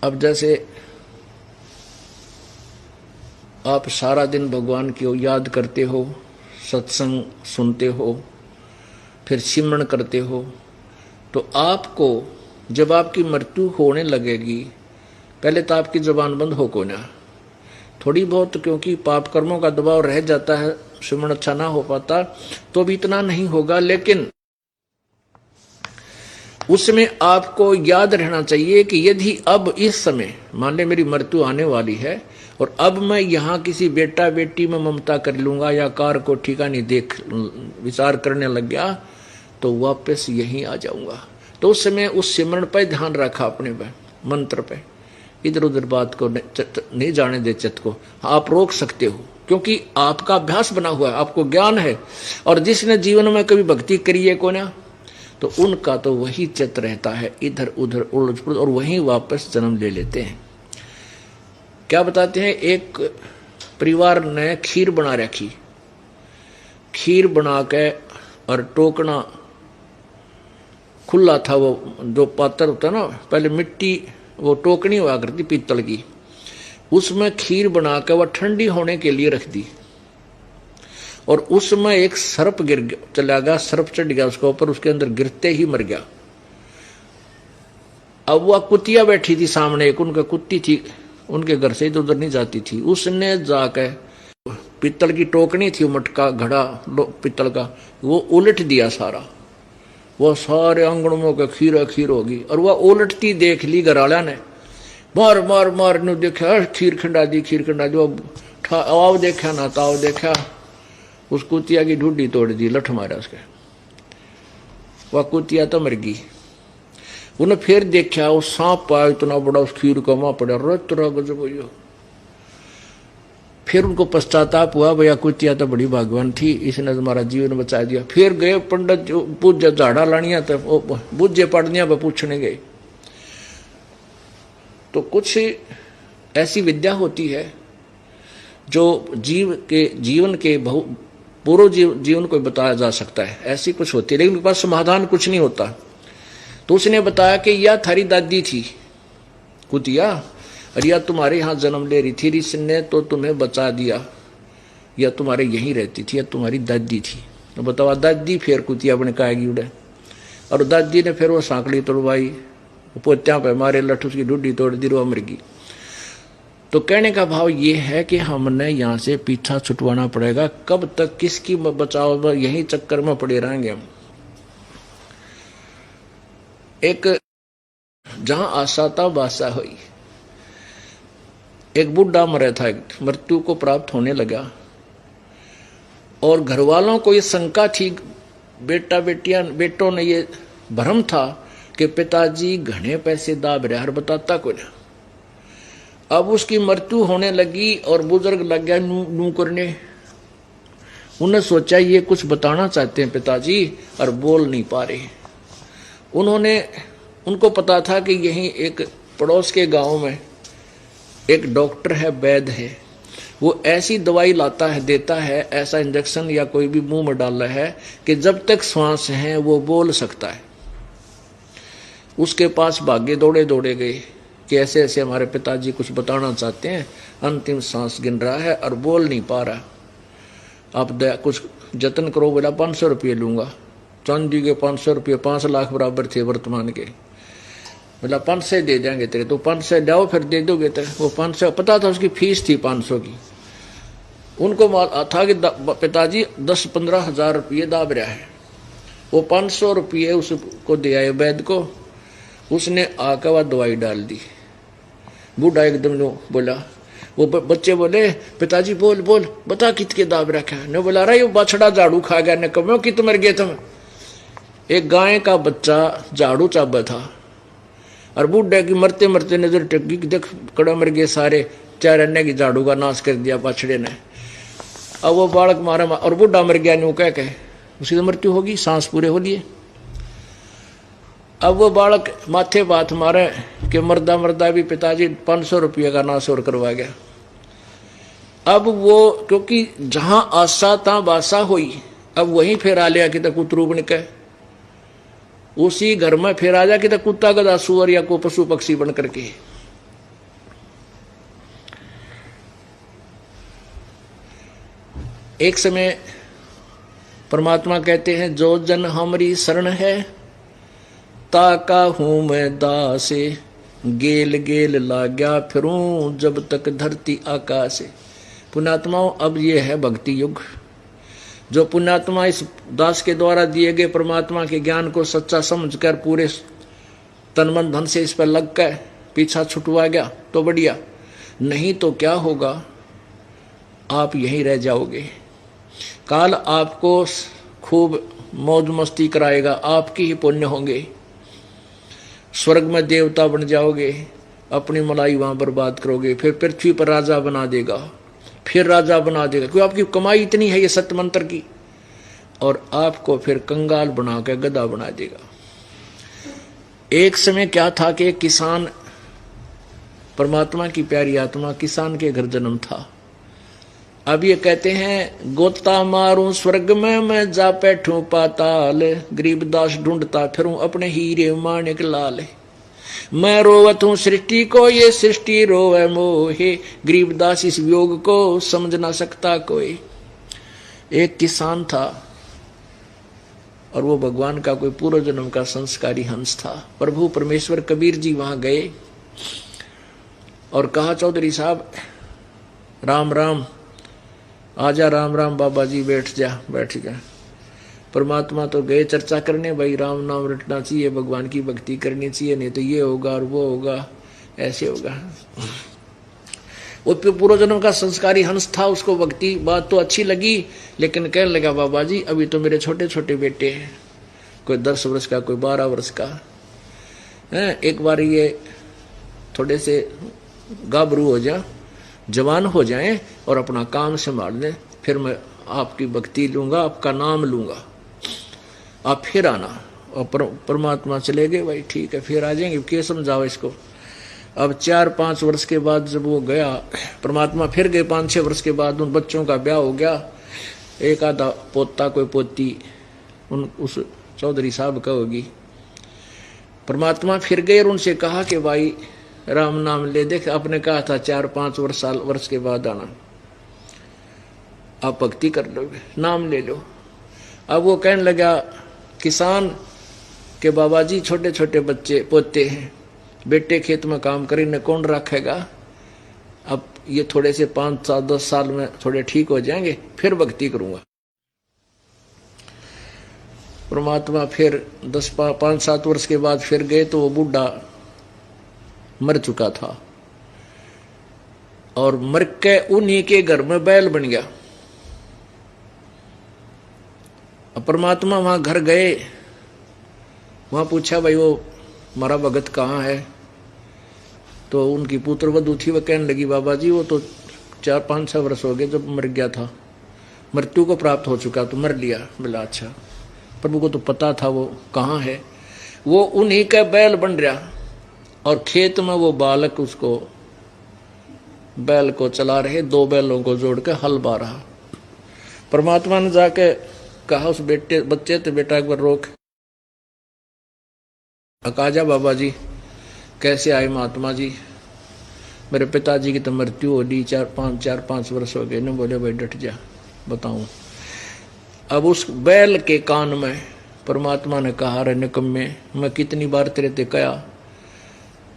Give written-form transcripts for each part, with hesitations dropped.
अब जैसे आप सारा दिन भगवान की याद करते हो, सत्संग सुनते हो, फिर सिमरन करते हो, तो आपको जब आपकी मृत्यु होने लगेगी, पहले तो आपकी जबान बंद हो को ना, थोड़ी बहुत, क्योंकि पाप कर्मों का दबाव रह जाता है, सिमरन अच्छा ना हो पाता, तो भी इतना नहीं होगा। लेकिन उसमें आपको याद रहना चाहिए कि यदि अब इस समय मान ले मेरी मृत्यु आने वाली है और अब मैं यहाँ किसी बेटा बेटी में ममता कर लूंगा या कार को ठिकाने देख विचार करने लग गया, तो वापस यहीं आ जाऊंगा। तो उस समय उस सिमरन पर ध्यान रखा, अपने पे मंत्र पे, इधर उधर बात को नहीं जाने दे, चित्त को आप रोक सकते हो, क्योंकि आपका अभ्यास बना हुआ है, आपको ज्ञान है। और जिसने जीवन में कभी भक्ति करी है को ना, तो उनका तो वही चित्त रहता है इधर उधर उलझ पुलझ, और वहीं वापस जन्म ले लेते हैं। क्या बताते हैं, एक परिवार ने खीर बना रखी, खीर बना के और टोकना खुला था, वो जो पात्र होता ना, पहले मिट्टी वो टोकनी हुआ करती पीतल की, उसमें खीर बना के वह ठंडी होने के लिए रख दी, और उसमें एक सर्प गिर चला गया, सर्प चढ़ गया उसके ऊपर, उसके अंदर गिरते ही मर गया। अब वह कुतिया बैठी थी सामने, एक उनका कुत्ती थी, उनके घर से इधर उधर नहीं जाती थी, उसने जाके पीतल की टोकनी थी, मटका घड़ा पीतल का, वो उलट दिया सारा, वो सारे आंगनों का खीर खीर होगी। और वह उलटती देख ली घरवाला ने, मार मार मार ने देखा, खीर खंडा दी, खीर खंडा दी, आओ देखा ना ताओ देखा, उस कुतिया की ढूंढी तोड़ दी, लठ मारा उसके, वह कुतिया तो मर गई। उन्हें फिर देखा, वो सांप पाया इतना बड़ा, उस खीर का मां पड़ा, रतरा गजब हो। फिर उनको पश्चाताप हुआ, भैया कुतिया तो बड़ी भाग्यवान थी, इसने हमारा जीवन बचा दिया। फिर गए पंडित जो पूज्य झाड़ा लानिया, तो बुझे पड़निया पर पूछने गए। तो कुछ ऐसी विद्या होती है जो जीवन के पूर्व जीवन को बताया जा सकता है, ऐसी कुछ होती है, लेकिन उनके पास समाधान कुछ नहीं होता। तो उसने बताया कि यह थारी दादी थी कुतिया, और यह तुम्हारे यहाँ जन्म ले रही थी, इसने तो तुम्हें बचा दिया, यह तुम्हारे यहीं रहती थी, यह तुम्हारी दादी थी। तो बताओ दादी, फिर कुतिया बन काएगी उड़े, और दादी ने फिर वो सांकड़ी तोड़वाई, पोत्या पे मारे, लठ उसकी ढूंढी तोड़ दी, वो मर गई। तो कहने का भाव ये है कि हमने यहाँ से पीछा छुटवाना पड़ेगा, कब तक किसकी बचाव, यही चक्कर में पड़े रहेंगे हम। एक जहां आशा था बासा हुई, एक बुढ़ा मरा था, मृत्यु को प्राप्त होने लगा, और घर वालों को ये शंका थी, बेटों ने ये भ्रम था कि पिताजी घने पैसे दाब रहे, हर बताता को ना। अब उसकी मृत्यु होने लगी और बुजुर्ग लग गया नू करने, उन्हें सोचा ये कुछ बताना चाहते हैं पिताजी, और बोल नहीं पा रहे। उनको पता था कि यहीं एक पड़ोस के गांव में एक डॉक्टर है, वैद्य है, वो ऐसी दवाई लाता है, देता है, ऐसा इंजेक्शन या कोई भी मुंह में डाल रहा है कि जब तक श्वास है वो बोल सकता है। उसके पास भागे दौड़े दौड़े गए कि ऐसे ऐसे हमारे पिताजी कुछ बताना चाहते हैं, अंतिम सांस गिन रहा है और बोल नहीं पा रहा, आप कुछ जतन करो। बोला 500 रुपये लूंगा, चांदी के 500 रुपये, 5 लाख बराबर थे वर्तमान के। बोला 500 दे देंगे तेरे, तो 500 जाओ फिर दे दोगे तेरे। वो 500 पता था, उसकी फीस थी 500 की। उनको था कि पिताजी 10-15 हजार रुपये दाब रहा है। वो 500 रुपये उसको दे आए वैद्य को, उसने आकर वह दवाई डाल दी। बूढ़ा एकदम बोला, वो बच्चे बोले पिताजी बोल बोल बता कितने दाब रखा है। ने बोला रहा बछड़ा झाड़ू खा गया, ने कहो कित मर गए तुम। एक गाय का बच्चा झाड़ू चाबा था, और बूढ़े की मरते मरते नजर टेकी, देख कड़ा मर गए सारे, चार की झाड़ू का नाश कर दिया बछड़े ने। अब वो बालक मारा और बूढ़ा मर गया, न्यू कह के उसकी तो मृत्यु होगी, सांस पूरे हो लिए। अब वो बालक माथे बात मारे कि मर्दा मर्दा भी पिताजी 500 रुपये का नाश और करवा गया। अब वो क्योंकि जहां आशा ता बासा हुई, अब वहीं फिर आ लिया कि तक कुतरू बन के, उसी घर में फिर आ जा कि तक कुत्ता गधा सुअर या को पशु पक्षी बन करके। एक समय परमात्मा कहते हैं, जो जन हमारी शरण है, ताका हूं मैं दासे, गेल गेल लाग्या फिरूं जब तक धरती आकाश। पुण्यात्माओं, अब ये है भक्ति युग। जो पुण्यात्मा इस दास के द्वारा दिए गए परमात्मा के ज्ञान को सच्चा समझकर पूरे तन मन धन से इस पर लग कर पीछा छुटवा गया तो बढ़िया, नहीं तो क्या होगा, आप यहीं रह जाओगे। काल आपको खूब मौज मस्ती कराएगा, आपकी ही पुण्य होंगे, स्वर्ग में देवता बन जाओगे, अपनी मलाई वहां बर्बाद करोगे, फिर पृथ्वी पर राजा बना देगा, फिर राजा बना देगा, क्योंकि आपकी कमाई इतनी है ये सत्य मंत्र की, और आपको फिर कंगाल बनाकर गधा बना देगा। एक समय क्या था कि एक किसान, परमात्मा की प्यारी आत्मा, किसान के घर जन्म था। अब ये कहते हैं, गोता मारूं स्वर्ग में मैं जा बैठूं पाताल, गरीबदास ढूंढता फिरूं अपने हीरे माणिक लाल। मैं रोवत हूं सृष्टि को, ये सृष्टि रोवे मोहे, गरीबदास इस वियोग को समझ ना सकता कोई। एक किसान था और वो भगवान का कोई पूर्व जन्म का संस्कारी हंस था। प्रभु परमेश्वर कबीर जी वहां गए और कहा, चौधरी साहब राम राम, आजा, राम राम बाबा जी, बैठ जा। परमात्मा तो गए चर्चा करने, भाई राम नाम रटना चाहिए, भगवान की भक्ति करनी चाहिए, नहीं तो ये होगा और वो होगा, ऐसे होगा। वो पूर्व जन्म का संस्कारी हंस था, उसको भक्ति बात तो अच्छी लगी, लेकिन कहने लगा, बाबा जी अभी तो मेरे छोटे छोटे बेटे हैं, कोई 10 वर्ष का, कोई 12 वर्ष का है, एक बार ये थोड़े से गाभरू हो जाए, जवान हो जाएं और अपना काम संभाल लें, फिर मैं आपकी भक्ति लूंगा, आपका नाम लूंगा, आप फिर आना। और परमात्मा चले गए, भाई ठीक है फिर आ जाएंगे, क्या समझाओ इसको। अब 4-5 वर्ष के बाद जब वो गया, परमात्मा फिर गए 5-6 वर्ष के बाद, उन बच्चों का ब्याह हो गया, एक आधा पोता कोई पोती उस चौधरी साहब का होगी। परमात्मा फिर गए और उनसे कहा कि भाई राम नाम ले, देख आपने कहा था 4-5 वर्ष के बाद आना, आप भक्ति कर लोगे, नाम ले लो। अब वो कहने लगा, किसान के बाबा जी छोटे छोटे बच्चे पोते हैं, बेटे खेत में काम करे, न कौन रखेगा, अब ये थोड़े से 5 साल 10 साल में थोड़े ठीक हो जाएंगे, फिर भक्ति करूंगा। परमात्मा फिर 5-7 वर्ष के बाद फिर गए तो वो बूढ़ा मर चुका था, और मर के उन्हीं के घर में बैल बन गया। अब परमात्मा वहां घर गए, वहां पूछा, भाई वो हमारा भगत कहाँ है, तो उनकी पुत्र वधू थी, वह कहने लगी, बाबा जी वो तो 4-5-6 वर्ष हो गए जब मर गया था, मृत्यु को प्राप्त हो चुका, तो मर लिया। बोला अच्छा, प्रभु को तो पता था वो कहाँ है, वो उन्हीं का बैल बन रहा, और खेत में वो बालक उसको बैल को चला रहे, 2 बैलों को जोड़ के हल बा रहा। परमात्मा ने जाके कहा उस बच्चे तो, बेटा एक बार रोक, अकाजा बाबा जी कैसे आए महात्मा जी, मेरे पिताजी की तो मृत्यु हो ली, 4-5 वर्ष हो गए। ने बोले, भाई डट जा, बताऊं। अब उस बैल के कान में परमात्मा ने कहा, रे निकम्मे, मैं कितनी बार तेरे ते कहा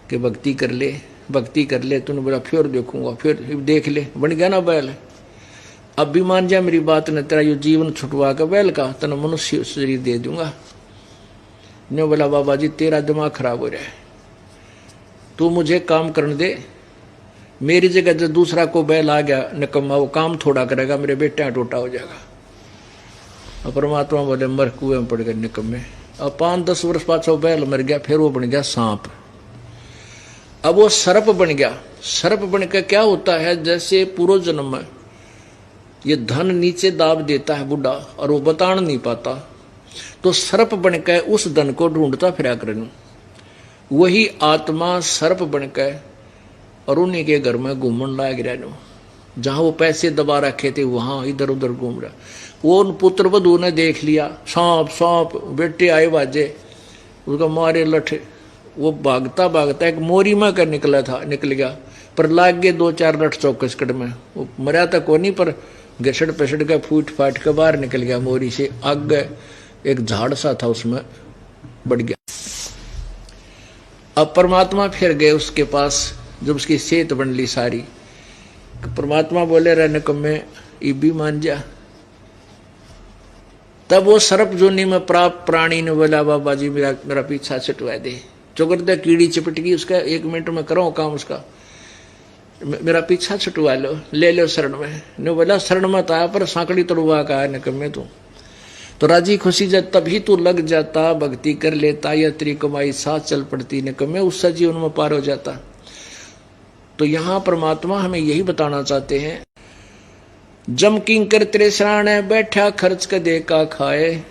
कि भक्ति कर ले, तूने बोला फिर देखूंगा, फिर देख ले, बन गया ना बैल। अब भी मान जा मेरी बात ने, तेरा ये जीवन छुटवा के बैल का तेना मनुष्य शरीर दे दूंगा। ने बोला, बाबा जी तेरा दिमाग खराब हो रहा है, तू मुझे काम करने दे, मेरी जगह जो दूसरा को बैल आ गया निकम्मा, वो काम थोड़ा करेगा, मेरे बेटा टोटा हो जाएगा। और परमात्मा बोले, मर कुएं में पड़ गए निकम्मे। अब 5-10 वर्ष पाछो बैल मर गया, फिर वो बन गया सांप। अब वो सर्प बन गया। सर्प बन के क्या होता है, जैसे पूर्व जन्म में ये धन नीचे दाब देता है बुढ़ा, और वो बता नहीं पाता, तो सर्प बनकर उस धन को ढूंढता फिरा करनू। वही आत्मा सर्प बनकर और उन्हीं के घर में घूमन लाग रहा, जहां वो पैसे दबा रखे थे वहां इधर उधर घूम रहा। वो उन पुत्र वधू ने देख लिया, सांप सांप, बेटे आए बाजे, उसका मारे लठ, वो भागता भागता एक मोरी में कर निकल गया, पर लाग गए 2-4 लठ चौकस कड़ में। वो मरा तक को नहीं, पर घसड़ पसड़ के फूट फाट के बाहर निकल गया मोरी से। आगे एक झाड़ सा था, उसमें बढ़ गया। अब परमात्मा फिर गए उसके पास, जब उसकी सेहत बन ली सारी। परमात्मा बोले रहने को मैं भी मान जा। तब वो सर्प जोनी में प्राप्त प्राणी ने बोला बाबा जी मेरा पीछा छुटवा दे। चौकर दे कीड़ी चिपट गई उसका, 1 मिनट में करो काम उसका, मेरा पीछा छुटवा लो, ले लो शरण में। ने बोला शरण मत आया पर सांकड़ी तोड़वा का है निकम्मे तू तो राजी खुशी जब तभी तू लग जाता, भक्ति कर लेता, या तेरी कमाई साथ चल पड़ती निकम्मे, उससे जीवन में पार हो जाता। तो यहां परमात्मा हमें यही बताना चाहते हैं, जम किंकर तेरे सराणे बैठा खर्च के दे का खाए,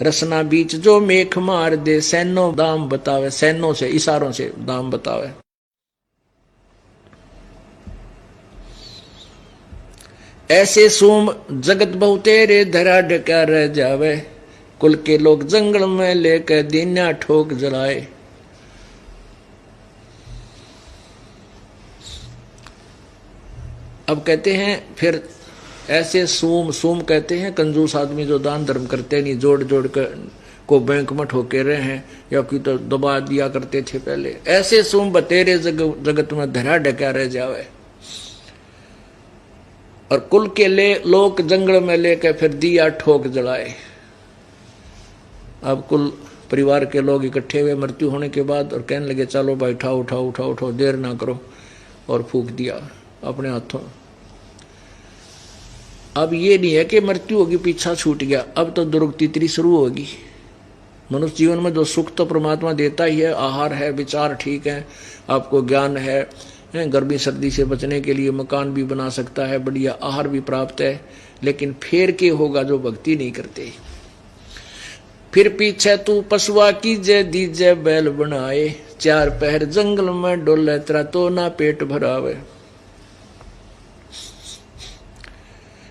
रसना बीच जो मेख मार दे, सैनो दाम बतावे, सैनों से इशारों से दाम बतावे। ऐसे सोम जगत बहु तेरे धरा डका रह जावे, कुल के लोग जंगल में लेकर दीन्या ठोक जलाए। अब कहते हैं फिर ऐसे सोम कहते हैं कंजूस आदमी जो दान धर्म करते नहीं, जोड़ जोड़ कर को बैंक में ठोके रहे हैं या कोई तो दबा दिया करते थे पहले। ऐसे सोम बतेरे जगत में धरा डका रह जावे, और कुल के लोग जंगल में लेकर फिर दिया ठोक जलाए। अब कुल परिवार के लोग इकट्ठे हुए मृत्यु होने के बाद और कहने लगे चलो भाई उठाओ उठाओ उठाओ उठाओ, देर ना करो, और फूंक दिया अपने हाथों। अब ये नहीं है कि मृत्यु होगी पीछा छूट गया, अब तो दुर्गति शुरू होगी। मनुष्य जीवन में जो सुख तो परमात्मा देता ही है, आहार है, विचार ठीक है, आपको ज्ञान है, गर्मी सर्दी से बचने के लिए मकान भी बना सकता है, बढ़िया आहार भी प्राप्त है, लेकिन फिर के होगा जो भक्ति नहीं करते। फिर पीछे तू पशुआ की जय दीजे बैल बनाए, 4 पहर जंगल में डोले तेरा तो ना पेट भरावे।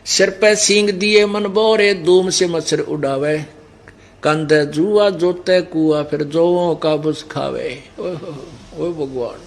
सिर पे सींग दिए मन बोरे, धूम से मच्छर उड़ावे, कंधे जुआ जोते कुआ फिर जोओं का बुस खावे। ओ भगवान,